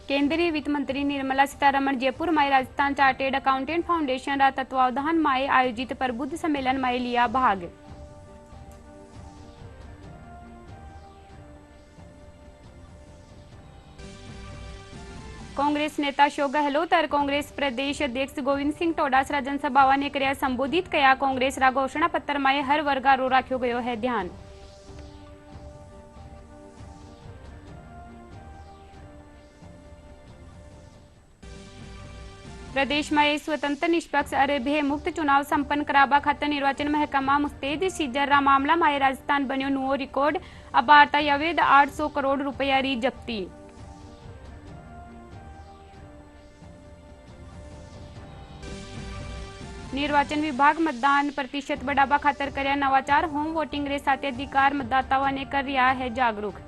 केंद्रीय वित्त मंत्री निर्मला सीतारमण जयपुर में राजस्थान चार्टेड अकाउंटेंट फाउंडेशन रा तत्वावधान में आयोजित प्रबुद्ध सम्मेलन में लिया भाग। कांग्रेस नेता अशोक गहलोत और कांग्रेस प्रदेश अध्यक्ष गोविंद सिंह टोडासरा जनसभाओं ने कर्या संबोधित किया। कांग्रेस रा घोषणा पत्र में हर वर्ग रो राख्यो गयो है ध्यान। प्रदेश में स्वतंत्र निष्पक्ष और भयमुक्त चुनाव संपन्न कराबा खातर निर्वाचन महकमा मुस्तैद। सीजर मामला में राजस्थान बन्यो नुओ रिकॉर्ड। अबारता अवैध 800 करोड़ रुपया री जप्ती। निर्वाचन विभाग मतदान प्रतिशत बढ़ावा खातर कर्या नवाचार। होम वोटिंग रे साथ अधिकार मतदाताओं ने कर रहा है जागरूक।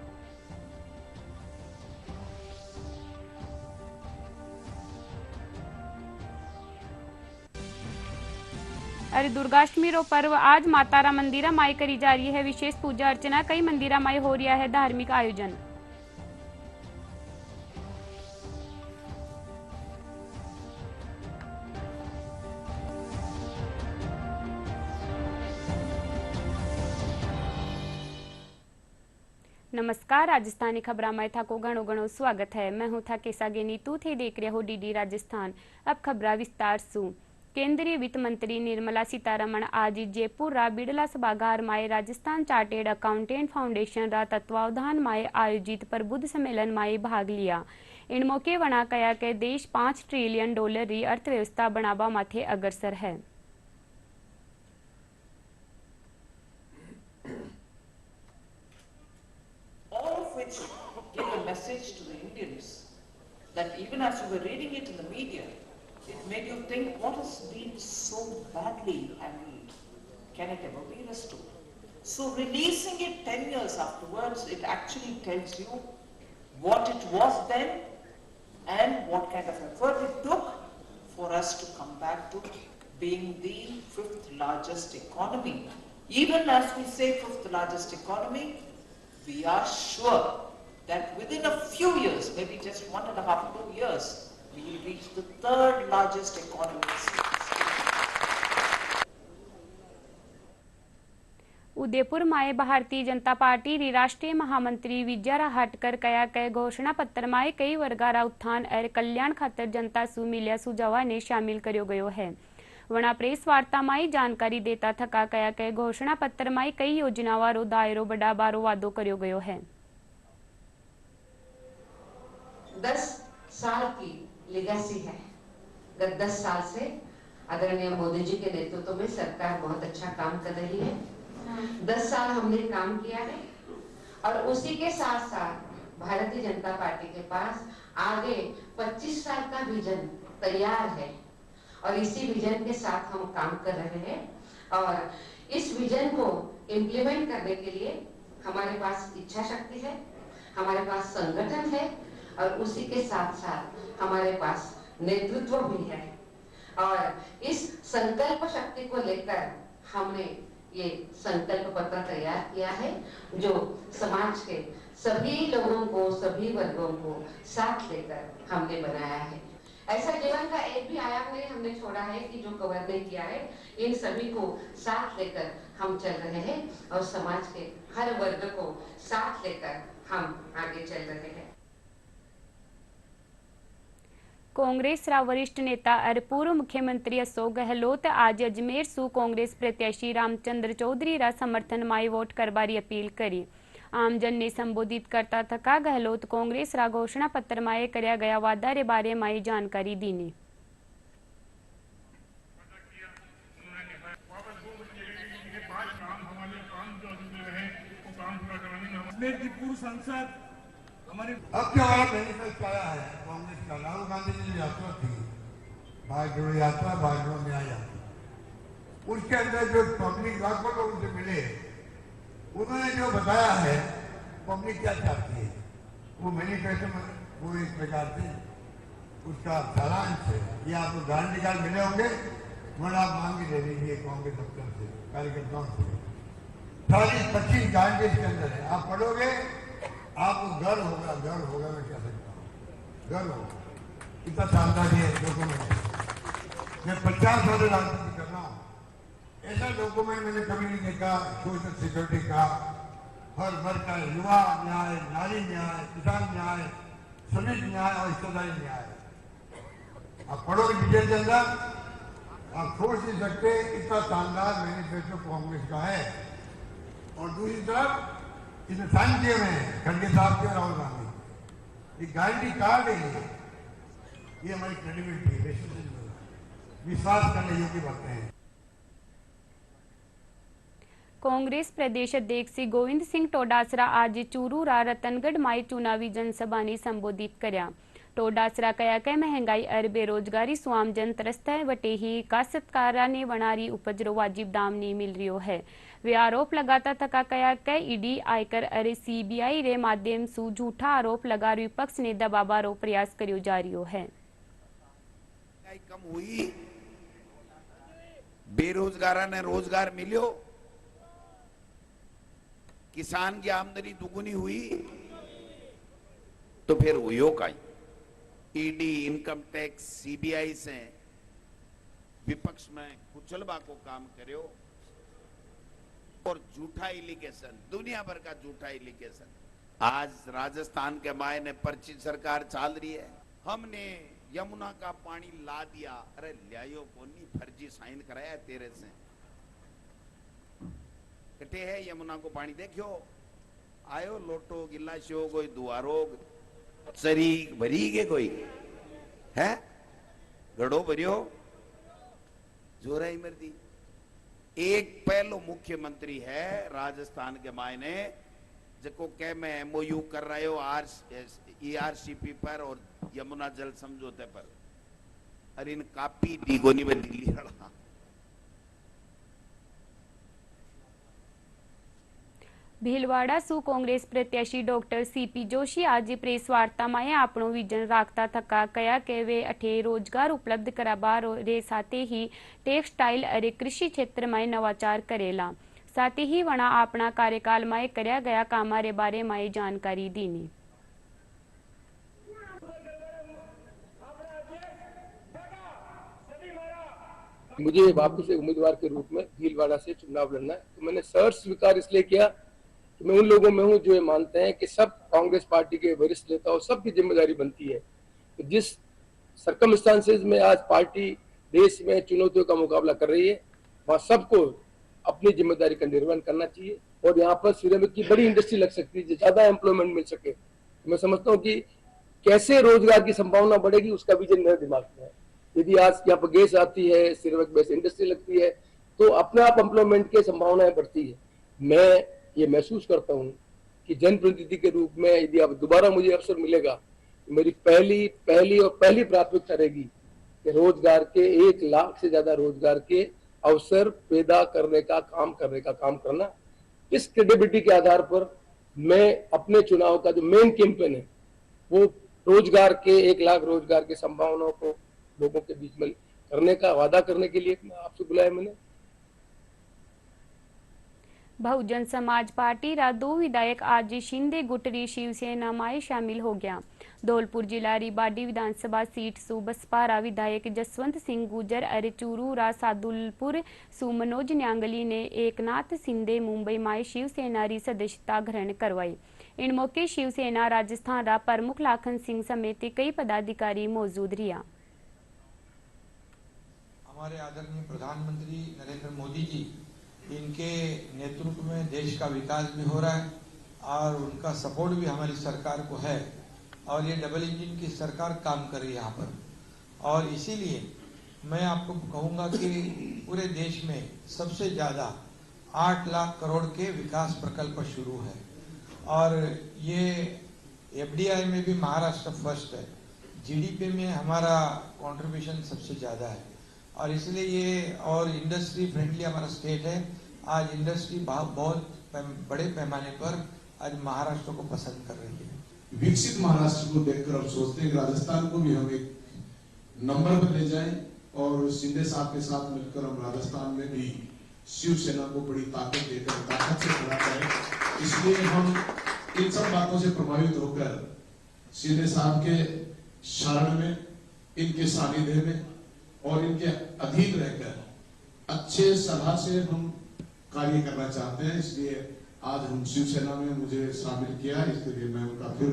अरे दुर्गाष्टमी रो पर्व आज मातारा मंदिरा माई करी जा रही है विशेष पूजा अर्चना। कई मंदिरा माई हो रहा है धार्मिक आयोजन। नमस्कार, राजस्थानी खबरा में था को घणो घणो स्वागत है। मैं हूं था केसागे नीतू थे देख रहे हो डीडी राजस्थान। अब खबरा विस्तार सु। केंद्रीय वित्त मंत्री निर्मला सीतारमण आज जयपुर रा बिड़ला सभागार में राजस्थान चार्टेड अकाउंटेंट फाउंडेशन रा तत्वावधान में आयोजित प्रबुद्ध सम्मेलन में भाग लिया। इन मौके वणा कया के देश $5 ट्रिलियन री अर्थव्यवस्था बनावा माथे अग्रसर है। All of which give a message to the Indians that even as you were reading it in the media, it made you think, what has been so badly handled? Can it ever be restored? So releasing it 10 years afterwards, it actually tells you what it was then and what kind of effort it took for us to come back to being the 5th largest economy. Even as we say 5th largest economy, we are sure that within a few years, maybe just 1.5 to 2 years, we will reach the 3rd largest economy. Udaipur में Bharatiya Janata party री राष्ट्रीय महामंत्री विजया हाटकर कया के घोषणा पत्र में कई वर्गारा उत्थान और कल्याण खातर जनता सु मिलिया सुझावा ने शामिल करो गयो है। वणा प्रेस वार्ता में जानकारी देता थका कया के घोषणा पत्र में कई योजनाओं रो दायरो बढ़ाबारो वादो करो गयो है। 10 साल की लेगेसी है। गत 10 साल से आदरणीय मोदी जी के नेतृत्व में सरकार बहुत अच्छा काम कर रही है। 10 साल हमने काम किया है और उसी के साथ साथ भारतीय जनता पार्टी के पास आगे 25 साल का विजन तैयार है और इसी विजन के साथ हम काम कर रहे हैं और इस विजन को इम्प्लीमेंट करने के लिए हमारे पास इच्छा शक्ति है, हमारे पास संगठन है और उसी के साथ साथ हमारे पास नेतृत्व भी है। और इस संकल्प शक्ति को लेकर हमने ये संकल्प पत्र तैयार किया है जो समाज के सभी लोगों को, सभी वर्गों को साथ लेकर हमने बनाया है। ऐसा जीवन का एक भी आयाम नहीं हमने छोड़ा है कि जो कवर नहीं किया है। इन सभी को साथ लेकर हम चल रहे हैं और समाज के हर वर्ग को साथ लेकर हम आगे चल रहे हैं। कांग्रेस रा वरिष्ठ नेता और पूर्व मुख्यमंत्री अशोक गहलोत आज अजमेर सु कांग्रेस प्रत्याशी रामचंद्र चौधरी रा समर्थन में वोट करबारी अपील करी। आमजन ने संबोधित करता थका गहलोत कांग्रेस रा घोषणा पत्र में कर्या गया वादा रे बारे में जानकारी दीनी। पूर्व सांसद हमारे अब क्या मैनिफेस्टो आया है कांग्रेस का। राहुल गांधी जी की यात्रा थी, भारत जोड़ो यात्रा, भारत जोड़ो न्याय यात्रा। उसके अंदर जो पब्लिक लगभग उनसे मिले, उन्होंने जो बताया है पब्लिक क्या चाहती है, वो मैनिफेस्टो में वो इस प्रकार से उसका सारांश है। ये आपको गारंटी कार्ड मिले होंगे, वरना आप मांग के ले लीजिए कांग्रेस दफ्तर से, कार्यकर्ताओं से। 40-25 गारंटी इसके अंदर है, आप पढ़ोगे आपको गर्व होगा, मैं कह सकता हूँ। गर्व होगा। इतना शानदार ये डॉक्यूमेंट है। मैं 50 साल राजनीति कर रहा हूँ, ऐसा डॉक्यूमेंट मैंने कभी नहीं देखा। सोशल सिक्योरिटी का, हर वर्ग का, युवा न्याय, नारी न्याय, किसान न्याय, श्रमिक न्याय और हिस्सेदारी न्याय। आप पढ़ोगे डिटेल के अंदर, आप सोच नहीं सकते इतना शानदार मैनिफेस्टो कांग्रेस का है। और दूसरी तरफ इसमें साइन किए हुए हैं खड़गे साहब के और राहुल गांधी। ये गारंटी कार्ड है, ये हमारी क्रेडिबिलिटी, विश्वास करने योग्य बातें हैं। कांग्रेस प्रदेश अध्यक्ष श्री गोविंद सिंह टोडासरा आज चूरूरा रतनगढ़ माई चुनावी जनसभा ने संबोधित કર્યા। टोडासरा कया के महंगाई और बेरोजगारी स्वाम जन त्रस्त है वटे ही काश्तकारा ने वनारी उपज रो वाजिब दाम नहीं मिल रही है। वे आरोप लगाता थका कया के ईडी आयकर और सीबीआई रे माध्यम सु झूठा आरोप लगा विपक्ष ने दबाबारो प्रयास करियो जा रही है। कम हुई, बेरोजगारा ने रोजगार मिलो, किसान की आमदनी दुगुनी हुई, तो फिर हुयो काई। ईडी, इनकम टैक्स, सीबीआई से विपक्ष में कुचलबा को काम करो और झूठा एलिगेशन, दुनिया भर का झूठा एलिगेशन। आज राजस्थान के माय ने पर्ची सरकार चाल रही है, हमने यमुना का पानी ला दिया। अरे लियायो कोनी, फर्जी साइन कराया तेरे से। कटे है यमुना को पानी देखियो, आयो लोटो गिलासियो कोई दुआरो चरी भरी के कोई है, गड़ो भरियो जोराई मर्दी। एक पहलो मुख्यमंत्री है राजस्थान के मायने जिको कह मैं एमओयू कर रहे हो ईआरसीपी पर और यमुना जल समझौते पर, अरे इन कापी दीगोनी में दिल्ली हड़ा। भीलवाड़ा सु कांग्रेस प्रत्याशी डॉक्टर सीपी जोशी आज प्रेस वार्ता में आपनो विजन राखता थका कया के वे अठे रोजगार उपलब्ध कराबा रे साथे ही टेक्सटाइल और कृषि क्षेत्र में नवाचार करेला। साथ ही वणा अपना कार्यकाल में करया गया कामा रे बारे में जानकारी दीनी। मुझे वापस एक उम्मीदवार के रूप में भीलवाड़ा से चुनाव लड़ना है, तो मैंने सर स्वीकार इसलिए किया कि मैं उन लोगों में हूं जो ये मानते हैं कि सब कांग्रेस पार्टी के वरिष्ठ नेताओं सबकी जिम्मेदारी बनती है। तो जिस सर्कमस्टांसेस में आज पार्टी देश में चुनौतियों का मुकाबला कर रही है, वहां सबको अपनी जिम्मेदारी का निर्वहन करना चाहिए। और यहाँ पर सिरेमिक की बड़ी इंडस्ट्री लग सकती है, ज्यादा एम्प्लॉयमेंट मिल सके। तो मैं समझता हूँ कि कैसे रोजगार की संभावना बढ़ेगी उसका विजन मेरे दिमाग में है। यदि आज यहाँ पर गैस आती है, सिरेमिक बेस इंडस्ट्री लगती है, तो अपने आप एम्प्लॉयमेंट की संभावनाएं बढ़ती है। मैं ये महसूस करता हूँ कि जनप्रतिनिधि के रूप में यदि अब दोबारा मुझे अवसर मिलेगा, तो मेरी पहली प्राथमिकता रहेगी कि रोजगार के 1 लाख से ज्यादा रोजगार के अवसर पैदा करने का काम करना। इस क्रेडिबिलिटी के आधार पर मैं अपने चुनाव का जो मेन कैंपेन है वो रोजगार के 1 लाख रोजगार की संभावनाओं को लोगों के बीच में करने का वादा करने के लिए आपसे बुलाया मैंने। बहुजन समाज पार्टी रा 2 विधायक आज शिंदे गुटरी शिवसेना में शामिल हो गया। धौलपुर जिला रिबाडी विधानसभा सीट सु बसपा रा विधायक जसवंत सिंह गुजर और चूरू रा सादुलपुर सु मनोज न्यांगली ने एकनाथ शिंदे मुंबई में शिवसेना री सदस्यता ग्रहण करवाई। इन मौके शिवसेना राजस्थान रा प्रमुख लाखन सिंह समेत कई पदाधिकारी मौजूद रिया। हमारे आदरणीय प्रधानमंत्री नरेंद्र मोदी जी, इनके नेतृत्व में देश का विकास भी हो रहा है और उनका सपोर्ट भी हमारी सरकार को है और ये डबल इंजन की सरकार काम कर रही है यहाँ पर। और इसीलिए मैं आपको कहूँगा कि पूरे देश में सबसे ज़्यादा 8 लाख करोड़ के विकास प्रकल्प शुरू है और ये एफडीआई में भी महाराष्ट्र फर्स्ट है। जीडीपी में हमारा कंट्रीब्यूशन सबसे ज़्यादा है और इसलिए ये और इंडस्ट्री फ्रेंडली हमारा स्टेट है। आज इंडस्ट्री बहुत बड़े पैमाने पर आज महाराष्ट्र को पसंद कर रही है। विकसित महाराष्ट्र को देखकर अब सोचते हैं कि राजस्थान को भी हम एक नंबर पर ले जाएं और शिंदे साहब के साथ मिलकर हम राजस्थान में भी शिवसेना को बड़ी ताकत देकर ताकत से खड़ा करें। इसलिए हम इन सब बातों से प्रभावित होकर शिंदे साहब के शरण में, इनके सानिध्य में और इनके अधीन रहकर अच्छे सलाह से हम कार्य करना चाहते हैं। इसलिए आज हम शिवसेना में मुझे शामिल किया, इसके लिए मैं उनका फिर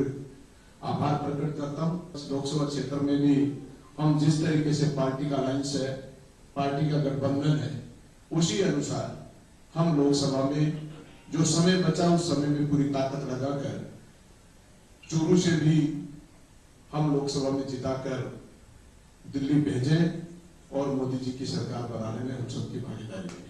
आभार प्रकट करता हूँ। लोकसभा क्षेत्र में भी हम जिस तरीके से पार्टी का अलायंस है, पार्टी का गठबंधन है, उसी अनुसार हम लोकसभा में जो समय बचा उस समय में पूरी ताकत लगाकर चूरू से भी हम लोकसभा में जिताकर दिल्ली भेजे और मोदी जी की सरकार बनाने में हम सबकी भागीदारी है।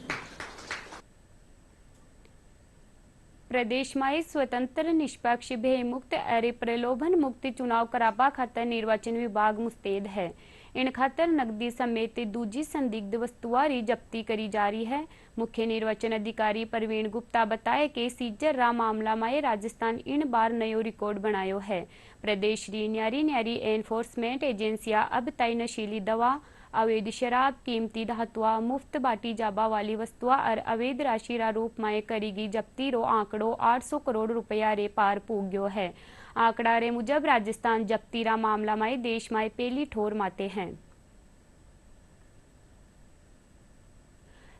प्रदेशમાં स्वतंत्र निष्पक्ष भय मुक्त अरे प्रलोभन मुक्त चुनाव कराबा खातर निर्वाचन विभाग मुस्तैद है। इन खातर नकदी समेत दूजी संदिग्ध वस्तुआं जब्ती करी जा रही है। मुख्य निर्वाचन अधिकारी प्रवीण गुप्ता बताए कि सीजर रा मामला में राजस्थान इन बार नयो रिकॉर्ड बनायो है। प्रदेश री न्यारी न्यारी एनफोर्समेंट एजेंसियां अब तय नशीली दवा, अवैध शराब, कीमती धातुआ, मुफ्त बाटी जाबा वाली वस्तुआ और अवैध राशि रा रूप में करीगी जब्ती रो आंकड़ो 800 करोड़ रुपया रे पार पूग्यो है। आंकड़ा रे मुजब राजस्थान जब्ती रा मामला में देश में पहली ठोर माते हैं।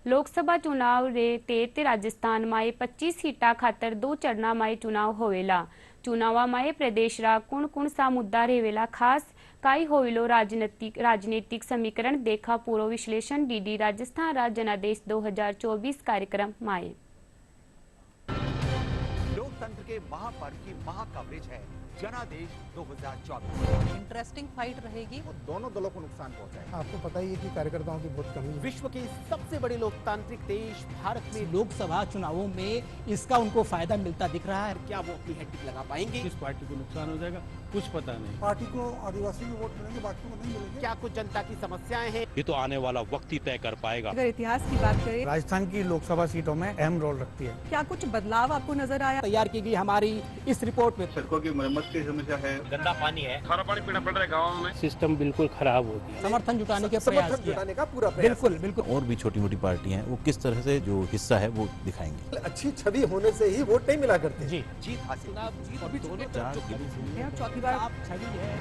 लोकसभा चुनाव रे तेत राजस्थान में 25 सीटा खातर 2 चरणा में चुनाव होवेला। चुनावा में प्रदेश रा कुण कुण सा मुद्दा रहेवेला खास काई होविलो राजनीतिक समीकरण देखा पूरो विश्लेषण डीडी राजस्थान रा जनादेश 2024 कार्यक्रम माए। लोकतंत्र के महापर्व की महाकवरेज है जनादेश 2024। इंटरेस्टिंग फाइट रहेगी, वो दोनों दलों को नुकसान पहुंचाएगा। आपको पता ही है कि कार्यकर्ताओं की बहुत कमी है। विश्व के सबसे बड़े लोकतांत्रिक देश भारत में लोकसभा चुनावों में इसका उनको फायदा मिलता दिख रहा है। क्या वो अपनी हैट्रिक लगा पाएंगे? किस पार्टी को नुकसान हो जाएगा कुछ पता नहीं। पार्टी को आदिवासी भी वोट मिलेंगे, बाकी को नहीं मिलेंगे। क्या कुछ जनता की समस्याएं हैं? ये तो आने वाला वक्त ही तय कर पाएगा। अगर इतिहास की बात करें, राजस्थान की लोकसभा सीटों में अहम रोल रखती है। क्या कुछ बदलाव आपको नजर आया? तैयार की गई हमारी इस रिपोर्ट में सड़कों की मरम्मत की समस्या है, गंदा पानी है, खारा पानी पीना पड़ रहा है गाँव में, सिस्टम बिल्कुल खराब हो गया। समर्थन जुटाने के प्रयास जुटाने का पूरा प्रयास। बिल्कुल। और भी छोटी मोटी पार्टियां हैं वो किस तरह से जो हिस्सा है वो दिखाएंगे। अच्छी छवि होने से ही वोट नहीं मिला करते। जी जीत हासिल अभी दोनों चौथी बार आप छवि है।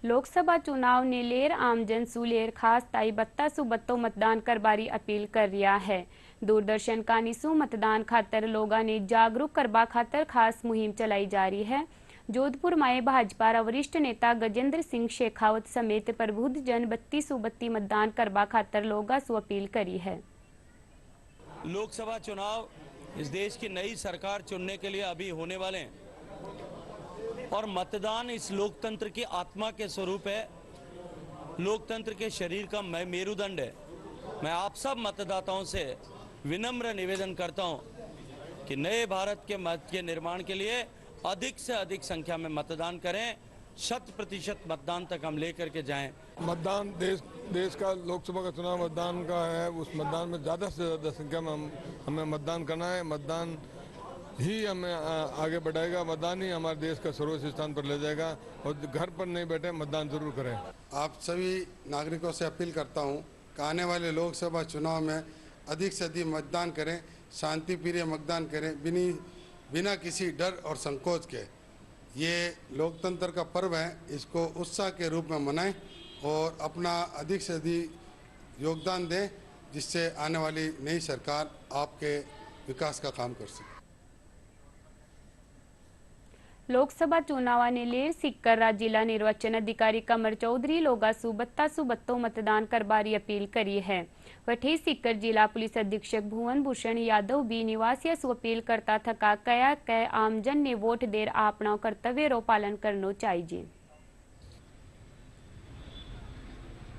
लोकसभा चुनाव ने लेर आमजन सुलेर खास ताई बत्ता सुबत्तो मतदान करबारी अपील कर रिया है। दूरदर्शन का निसु मतदान खातर लोगा ने जागरूक करबा खातर खास मुहिम चलाई जा रही है। जोधपुर में भाजपा वरिष्ठ नेता गजेंद्र सिंह शेखावत समेत प्रबुद्ध जन 32 मतदान करबा खातर लोगा सु अपील करी है। लोकसभा चुनाव इस देश की नई सरकार चुनने के लिए अभी होने वाले हैं और मतदान इस लोकतंत्र की आत्मा के स्वरूप है, लोकतंत्र के शरीर का मेरुदंड है। मैं आप सब मतदाताओं से विनम्र निवेदन करता हूं कि नए भारत के मत के निर्माण के लिए अधिक से अधिक संख्या में मतदान करें, 100% मतदान तक हम लेकर के जाएं। मतदान देश का लोकसभा का चुनाव मतदान का है, उस मतदान में ज़्यादा से ज़्यादा संख्या में हमें मतदान करना है। मतदान ही हमें आगे बढ़ाएगा, मतदान ही हमारे देश का सर्वोच्च स्थान पर ले जाएगा और घर पर नहीं बैठे मतदान जरूर करें। आप सभी नागरिकों से अपील करता हूं कि आने वाले लोकसभा चुनाव में अधिक से अधिक मतदान करें, शांति प्रिय मतदान करें, बिना किसी डर और संकोच के। ये लोकतंत्र का पर्व है, इसको उत्साह के रूप में मनाएं और अपना अधिक से अधिक योगदान दें, जिससे आने वाली नई सरकार आपके विकास का काम कर सके। लोकसभा चुनाव ने लेर सिक्कर जिला निर्वाचन अधिकारी कमर चौधरी लोगा सुबत्तो मतदान करबारी अपील करी है। वठी सिक्कर जिला पुलिस अधीक्षक भुवन भूषण यादव भी निवासियों से अपील करता थका कया कै आमजन ने वोट देर अपना कर्तव्य रो पालन करना चाहिए।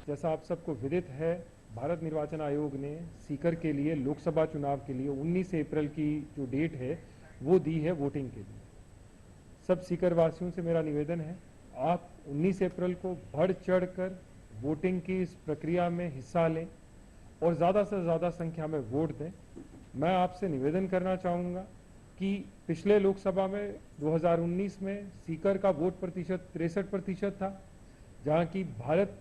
जैसा आप सबको विदित है, भारत निर्वाचन आयोग ने सीकर के लिए लोकसभा चुनाव के लिए 19 अप्रैल की जो डेट है वो दी है वोटिंग के लिए। सब सीकर वासियों से मेरा निवेदन है, आप 19 अप्रैल को बढ़ चढ़कर वोटिंग की इस प्रक्रिया में हिस्सा लें और ज़्यादा से ज़्यादा संख्या में वोट दें। मैं आपसे निवेदन करना चाहूँगा कि पिछले लोकसभा में 2019 में सीकर का वोट प्रतिशत 63% था, जहाँ की भारत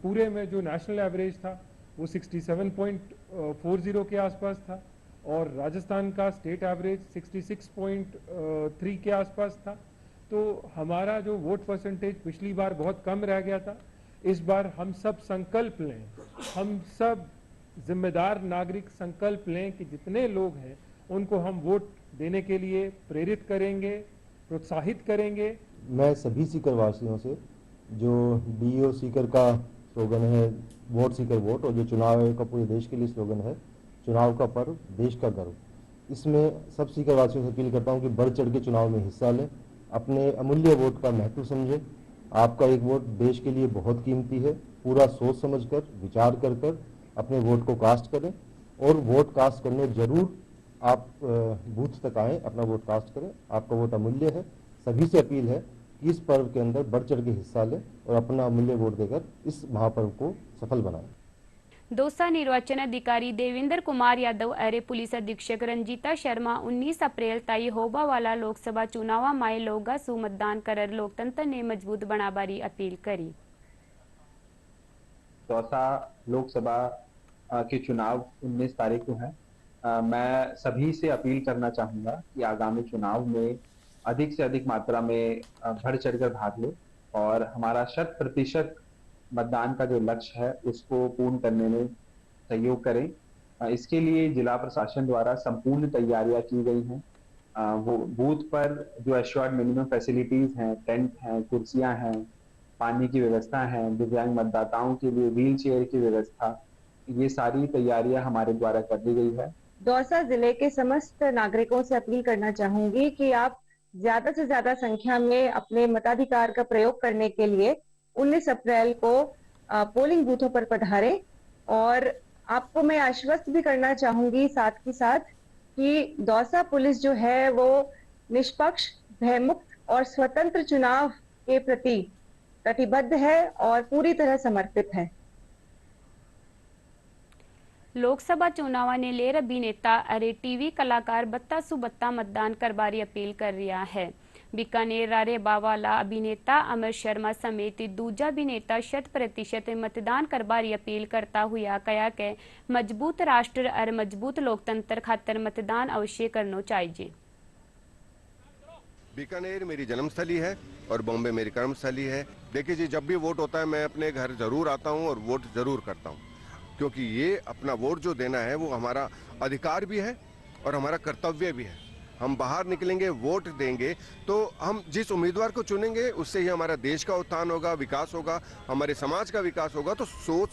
पूरे में जो नेशनल एवरेज था वो 67.40 के आसपास था। और राजस्थान का स्टेट एवरेज 66.3 के आसपास था। तो हमारा जो वोट परसेंटेज पिछली बार बहुत कम रह गया था, इस बार हम सब संकल्प लें, हम सब जिम्मेदार नागरिक संकल्प लें कि जितने लोग हैं उनको हम वोट देने के लिए प्रेरित करेंगे, प्रोत्साहित करेंगे। मैं सभी सीकर वासियों से जो डीओ सीकर का स्लोगन है वोट सीकर वोट, और जो चुनाव आयोग का पूरे देश के लिए स्लोगन है चुनाव का पर्व देश का गर्व, इसमें सब सीकर वासियों से अपील करता हूं कि बढ़ चढ़ के चुनाव में हिस्सा लें, अपने अमूल्य वोट का महत्व समझें। आपका एक वोट देश के लिए बहुत कीमती है। पूरा सोच समझकर विचार कर कर अपने वोट को कास्ट करें, और वोट कास्ट करने जरूर आप बूथ तक आएं, अपना वोट कास्ट करें। आपका वोट अमूल्य है। सभी से अपील है कि इस पर्व के अंदर बढ़ चढ़ के हिस्सा लें और अपना अमूल्य वोट देकर इस महापर्व को सफल बनाएं। दौसा निर्वाचन अधिकारी देवेंद्र कुमार यादव अरे पुलिस अधीक्षक रंजीता शर्मा 19 अप्रैल ताई होबा वाला लोकसभा चुनाव में लोगा सु मतदान कर लोकतंत्र ने मजबूत बनाबारी अपील करी। दौसा लोकसभा के चुनाव 19 तारीख को है। मैं सभी से अपील करना चाहूंगा कि आगामी चुनाव में अधिक से अधिक मात्रा में बढ़ चढ़कर भाग ले और हमारा 100% मतदान का जो लक्ष्य है उसको पूर्ण करने में सहयोग करें। इसके लिए जिला प्रशासन द्वारा संपूर्ण तैयारियां की गई हैं। वो बूथ पर जो एश्योर्ड मिनिमम फैसिलिटीज हैं, टेंट हैं, कुर्सियां हैं, पानी की व्यवस्था है, दिव्यांग मतदाताओं के लिए व्हील चेयर की व्यवस्था, ये सारी तैयारियां हमारे द्वारा कर दी गई है। दौसा जिले के समस्त नागरिकों से अपील करना चाहूंगी कि आप ज्यादा से ज्यादा संख्या में अपने मताधिकार का प्रयोग करने के लिए 19 अप्रैल को पोलिंग बूथों पर पधारें। और आपको मैं आश्वस्त भी करना चाहूंगी साथ ही साथ कि दौसा पुलिस जो है वो निष्पक्ष, भयमुक्त और स्वतंत्र चुनाव के प्रति प्रतिबद्ध है और पूरी तरह समर्पित है। लोकसभा चुनाव ने लेर अभिनेता अरे टीवी कलाकार बत्ता सु बत्ता मतदान करबारी अपील कर रहा है। बीकानेर रारे बावाला अभिनेता अमर शर्मा समेत दूजा अभिनेता 100% मतदान करबारी अपील करता हुआ कया के मजबूत राष्ट्र और मजबूत लोकतंत्र खातर मतदान अवश्य करना चाहिए। बीकानेर मेरी जन्मस्थली है और बॉम्बे मेरी कर्मस्थली है। देखिए जी, जब भी वोट होता है मैं अपने घर जरूर आता हूं और वोट जरूर करता हूं, क्योंकि ये अपना वोट जो देना है वो हमारा अधिकार भी है और हमारा कर्तव्य भी है। हम बाहर निकलेंगे, वोट देंगे, तो हम जिस उम्मीदवार को चुनेंगे उससे ही हमारा देश का उत्थान होगा, विकास होगा, हमारे समाज का विकास होगा। तो सोच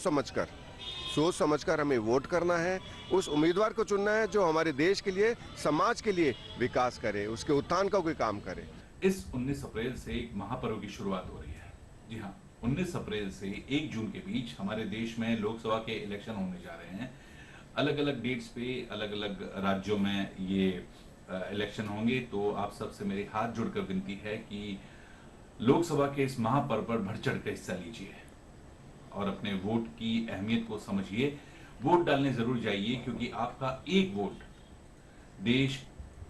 समझकर हमें वोट करना है, उस उम्मीदवार को चुनना है जो हमारे देश के लिए, समाज के लिए विकास करे, उसके उत्थान का कोई काम करे। इस 19 अप्रैल से एक महापर्व की शुरुआत हो रही है। जी हाँ, 19 अप्रैल से 1 जून के बीच हमारे देश में लोकसभा के इलेक्शन होने जा रहे हैं। अलग अलग डेट्स पे अलग अलग राज्यों में ये इलेक्शन होंगे। तो आप सबसे मेरे हाथ जोड़कर विनती है कि लोकसभा के इस महापर्व पर बढ़ चढ़ कर हिस्सा लीजिए और अपने वोट की अहमियत को समझिए। वोट डालने जरूर जाइए, क्योंकि आपका एक वोट देश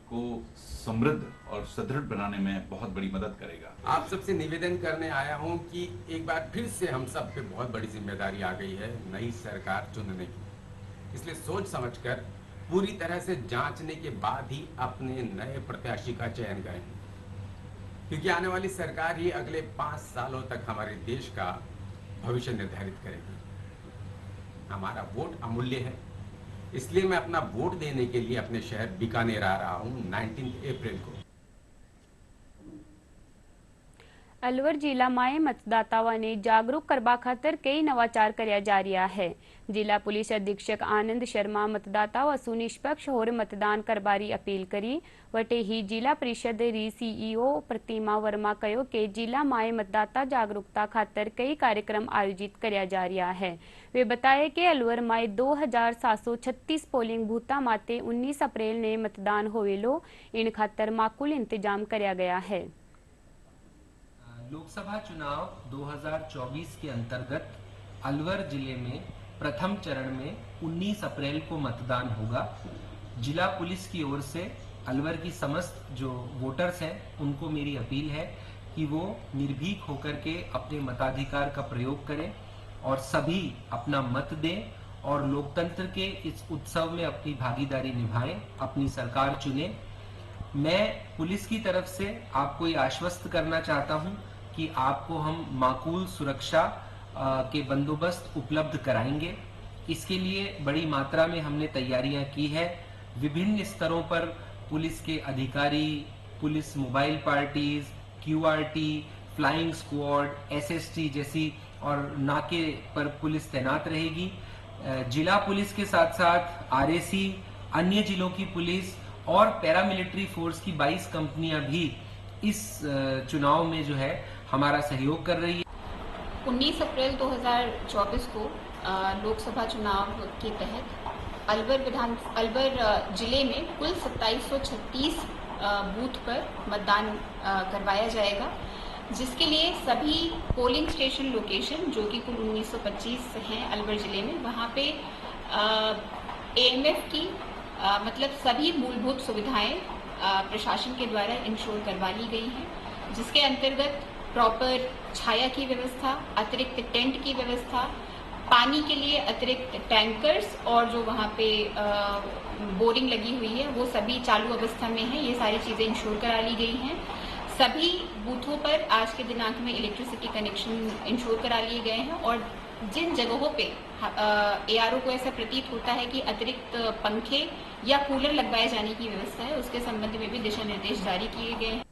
को समृद्ध और सुदृढ़ बनाने में बहुत बड़ी मदद करेगा। आप सबसे निवेदन करने आया हूं कि एक बार फिर से हम सब पे बहुत बड़ी जिम्मेदारी आ गई है नई सरकार चुनने की। इसलिए सोच समझकर पूरी तरह से जांचने के बाद ही अपने नए प्रत्याशी का चयन करें, क्योंकि आने वाली सरकार ही अगले 5 सालों तक हमारे देश का भविष्य निर्धारित करेगी। हमारा वोट अमूल्य है, इसलिए मैं अपना वोट देने के लिए अपने शहर बीकानेर आ रहा हूं 19 अप्रैल को। अलवर जिला में मतदाताओं ने जागरूक करवा खातर कई नवाचार करया जा रहा है। जिला पुलिस अधीक्षक आनंद शर्मा मतदाताओं सु निष्पक्ष होर मतदान करबारी अपील करी। वटे ही जिला परिषद री सीईओ प्रतिमा वर्मा कहो कि जिला में मतदाता जागरूकता खातर कई कार्यक्रम आयोजित करया जा रहा है। वे बताए कि अलवर में 2736 पोलिंग बूथा माते 19 अप्रैल ने मतदान होवेलो, इन खातर माकूल इंतजाम करया गया है। लोकसभा चुनाव 2024 के अंतर्गत अलवर जिले में प्रथम चरण में 19 अप्रैल को मतदान होगा। जिला पुलिस की ओर से अलवर की समस्त जो वोटर्स हैं उनको मेरी अपील है कि वो निर्भीक होकर के अपने मताधिकार का प्रयोग करें और सभी अपना मत दें और लोकतंत्र के इस उत्सव में अपनी भागीदारी निभाएं, अपनी सरकार चुनें। मैं पुलिस की तरफ से आपको ये आश्वस्त करना चाहता हूं कि आपको हम माकूल सुरक्षा के बंदोबस्त उपलब्ध कराएंगे। इसके लिए बड़ी मात्रा में हमने तैयारियां की है। विभिन्न स्तरों पर पुलिस के अधिकारी, police mobile parties, QRT, flying squad, SST जैसी और नाके पर पुलिस तैनात रहेगी। जिला पुलिस के साथ साथ RAC, अन्य जिलों की पुलिस और पैरामिलिट्री फोर्स की 22 कंपनियां भी इस चुनाव में जो है हमारा सहयोग कर रही है। 19 अप्रैल 2024 को लोकसभा चुनाव के तहत अलवर जिले में कुल 2736 बूथ पर मतदान करवाया जाएगा, जिसके लिए सभी पोलिंग स्टेशन लोकेशन जो कि कुल 1925 हैं अलवर जिले में, वहाँ पे AMF की मतलब सभी मूलभूत सुविधाएं प्रशासन के द्वारा इंश्योर करवा ली गई हैं, जिसके अंतर्गत प्रॉपर छाया की व्यवस्था, अतिरिक्त टेंट की व्यवस्था, पानी के लिए अतिरिक्त टैंकर्स और जो वहाँ पे बोरिंग लगी हुई है वो सभी चालू अवस्था में है। ये सारी चीज़ें इंश्योर करा ली गई हैं। सभी बूथों पर आज के दिनांक में इलेक्ट्रिसिटी कनेक्शन इंश्योर करा लिए गए हैं और जिन जगहों पे ARO को ऐसा प्रतीत होता है कि अतिरिक्त पंखे या कूलर लगवाए जाने की व्यवस्था है, उसके संबंध में भी दिशा निर्देश जारी किए गए हैं।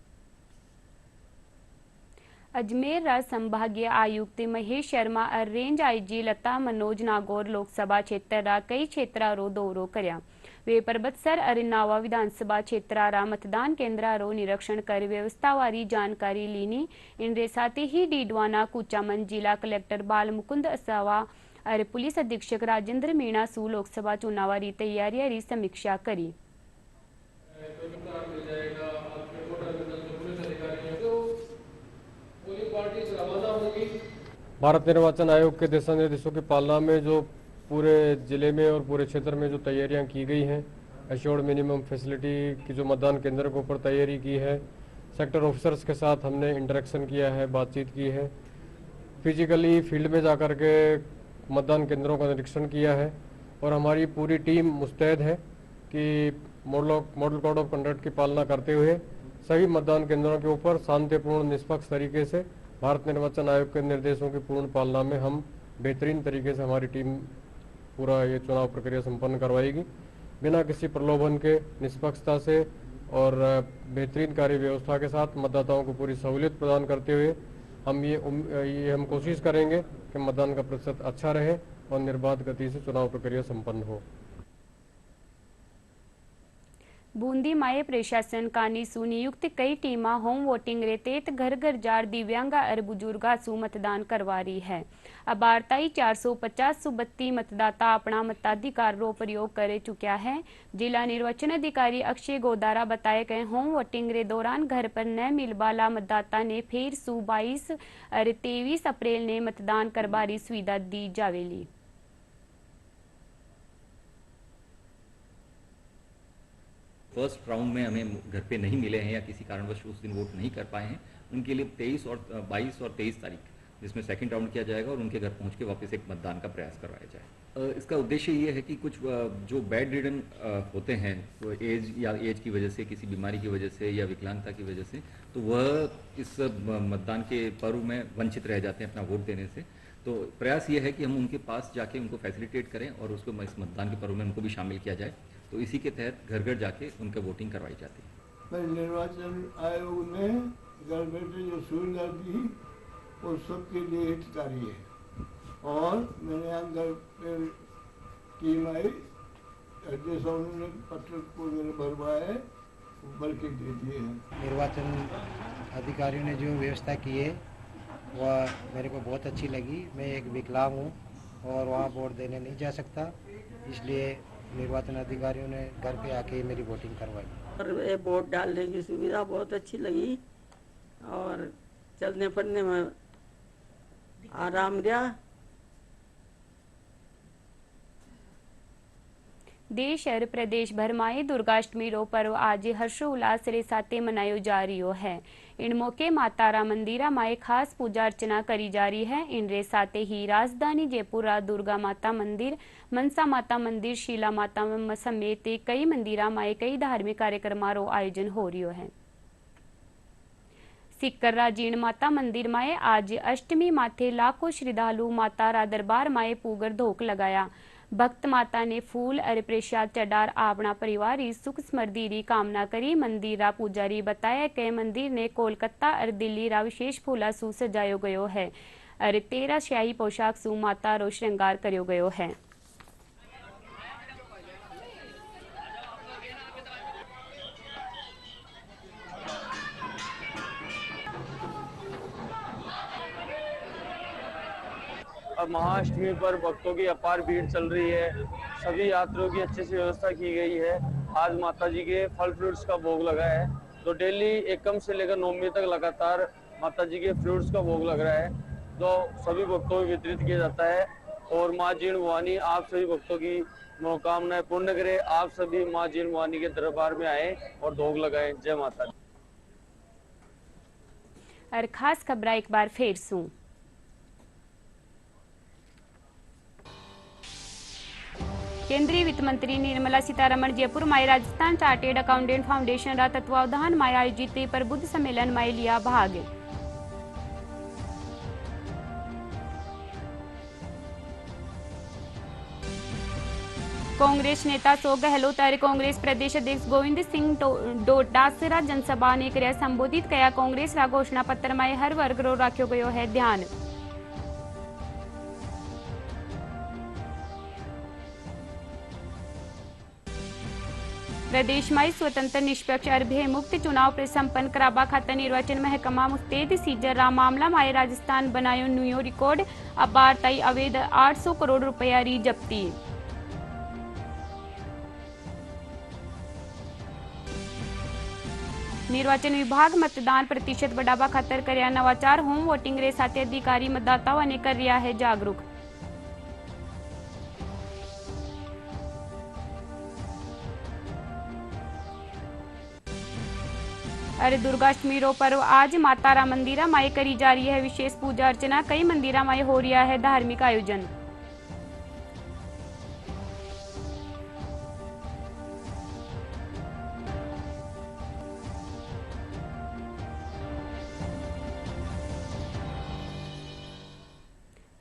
अजमेर राज संभागीय आयुक्त महेश शर्मा और रेंज IG लता मनोज नागौर लोकसभा क्षेत्र कई क्षेत्रों दौरो कर्या। वे परबतसर और नावा विधानसभा क्षेत्र मतदान केंद्रों निरीक्षण कर व्यवस्थावारी जानकारी लीनी। इनके साथ ही डीडवाना कुचामन जिला कलेक्टर बाल मुकुंद असावा और पुलिस अधीक्षक राजेंद्र मीणा सु लोकसभा चुनावारी तैयारी समीक्षा करी। भारत निर्वाचन आयोग के दिशा निर्देशों की पालना में जो पूरे जिले में और पूरे क्षेत्र में जो तैयारियां की गई हैं, एश्योर्ड मिनिमम फैसिलिटी की जो मतदान केंद्र के ऊपर तैयारी की है, सेक्टर ऑफिसर्स के साथ हमने इंटरेक्शन किया है, बातचीत की है, फिजिकली फील्ड में जाकर के मतदान केंद्रों का निरीक्षण किया है और हमारी पूरी टीम मुस्तैद है कि मॉडल कोड ऑफ कंडक्ट की पालना करते हुए सभी मतदान केंद्रों के ऊपर शांतिपूर्ण निष्पक्ष तरीके से भारत निर्वाचन आयोग के निर्देशों की पूर्ण पालना में हम बेहतरीन तरीके से हमारी टीम पूरा ये चुनाव प्रक्रिया संपन्न करवाएगी। बिना किसी प्रलोभन के निष्पक्षता से और बेहतरीन कार्य व्यवस्था के साथ मतदाताओं को पूरी सहूलियत प्रदान करते हुए हम कोशिश करेंगे कि मतदान का प्रतिशत अच्छा रहे और निर्बाध गति से चुनाव प्रक्रिया संपन्न हो। बूंदी माये प्रशासन कानी सुनियुक्त कई टीमा होम वोटिंग रे तेत घर घर जार दिव्यांगा और बुजुर्गा सु मतदान करवा रही है। अब वार्ताई 450 सुबत्ती मतदाता अपना मताधिकार रो प्रयोग कर चुका है। जिला निर्वाचन अधिकारी अक्षय गोदारा बताए गए होम वोटिंग रे दौरान घर पर न मिल वाला मतदाता ने फिर सु 22 और 23 अप्रैल ने मतदान करवारी सुविधा दी जावेली। फर्स्ट राउंड में हमें घर पे नहीं मिले हैं या किसी कारणवश उस दिन वोट नहीं कर पाए हैं, उनके लिए 22 और 23 तारीख जिसमें सेकंड राउंड किया जाएगा और उनके घर पहुंच के वापस एक मतदान का प्रयास करवाया जाए। इसका उद्देश्य ये है कि कुछ जो बेड रिडन होते हैं तो एज की वजह से, किसी बीमारी की वजह से या विकलांगता की वजह से, तो वह इस मतदान के पर्व में वंचित रह जाते हैं अपना वोट देने से। तो प्रयास ये है कि हम उनके पास जाके उनको फैसिलिटेट करें और उसको इस मतदान के पर्व में उनको भी शामिल किया जाए। तो इसी के तहत घर घर जाके उनका वोटिंग करवाई जाती है। निर्वाचन आयोग ने घर बैठे जो सुविधा दी वो सबके लिए हितकारी है और मैंने यहाँ घर पर टीम आई जैसा उन्होंने पत्र को भरवाया भर के दे दिए हैं। निर्वाचन अधिकारियों ने जो व्यवस्था की है वह मेरे को बहुत अच्छी लगी। मैं एक विकलांग हूँ और वहाँ वोट देने नहीं जा सकता, इसलिए निर्वाचन अधिकारियों ने घर पे आके मेरी वोटिंग करवाई और ये वोट डालने की सुविधा बहुत अच्छी लगी और चलने फिरने में आराम दिया। देश और प्रदेश भर में दुर्गाष्टमी रो पर्व आज हर्षोल्लास रे साथे मनायो जा रियो है। इन मौके मातारा मंदिरा में खास पूजा अर्चना करी जा रही है। इन रे साथे ही राजधानी जयपुर दुर्गा माता मंदिर, मनसा माता मंदिर, शीला माता समेत कई मंदिरा में कई धार्मिक कार्यक्रमों रो आयोजन हो रियो है। सिक्करा जीण माता मंदिर में आज अष्टमी माथे लाखों श्रद्धालु माता रा दरबार में पूगर धोक लगाया। भक्त माता ने फूल और प्रसाद चढ़ार अपना परिवार सुख समृद्धि री कामना करी। मंदिर रा पुजारी बताया कि मंदिर ने कोलकाता और दिल्ली रा विशेष फूला सु सजायो गयो है और 13 शाही पोशाक सु माता रो श्रृंगार करियो गयो है। अब महाअष्टमी पर भक्तों की अपार भीड़ चल रही है। सभी यात्रियों की अच्छे से व्यवस्था की गई है। आज माता जी के फल फ्रूट्स का भोग लगा है, तो डेली एकम से लेकर नवमी तक लगातार माता जी के फ्रूट्स का भोग लग रहा है, जो सभी भक्तों में वितरित किया जाता है। और माँ जीण भवानी आप सभी भक्तों की मनोकामनाएं पूर्ण करे। आप सभी माँ जीण भवानी के दरबार में आए और भोग लगाए। जय माता दी। और खास खबर एक बार फिर सुन। केंद्रीय वित्त मंत्री निर्मला सीतारमण जयपुर में राजस्थान चार्टेड अकाउंटेंट फाउंडेशन रा तत्वावधान में आयोजित प्रबुद्ध सम्मेलन में लिया भाग। कांग्रेस नेता सो गहलोत और कांग्रेस प्रदेश अध्यक्ष गोविंद सिंह डोटासरा जनसभा ने किया संबोधित किया। कांग्रेस रा घोषणा पत्र में हर वर्ग रो रखो गयो है ध्यान। प्रदेश में स्वतंत्र निष्पक्ष और भयमुक्त चुनाव संपन्न कराबा खातर निर्वाचन महकमा मुस्तैद सीजर रा मामला में राजस्थान बनायो न्यू रिकॉर्ड। अब बार तई अवैध 800 करोड़ रुपया री जब्ती। निर्वाचन विभाग मतदान प्रतिशत बढ़ावा खातर करया नवाचार। होम वोटिंग रे साथे अधिकारी मतदाताओं ने कर रिया है जागरूक। अरे दुर्गाष्टमी रो पर्व आज मातारा मंदिरा माई करी जा रही है विशेष पूजा अर्चना। कई मंदिरा माई हो रहा है धार्मिक आयोजन।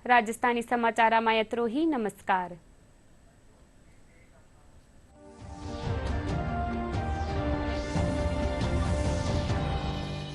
राजस्थानी समाचार में यत्रो ही। नमस्कार।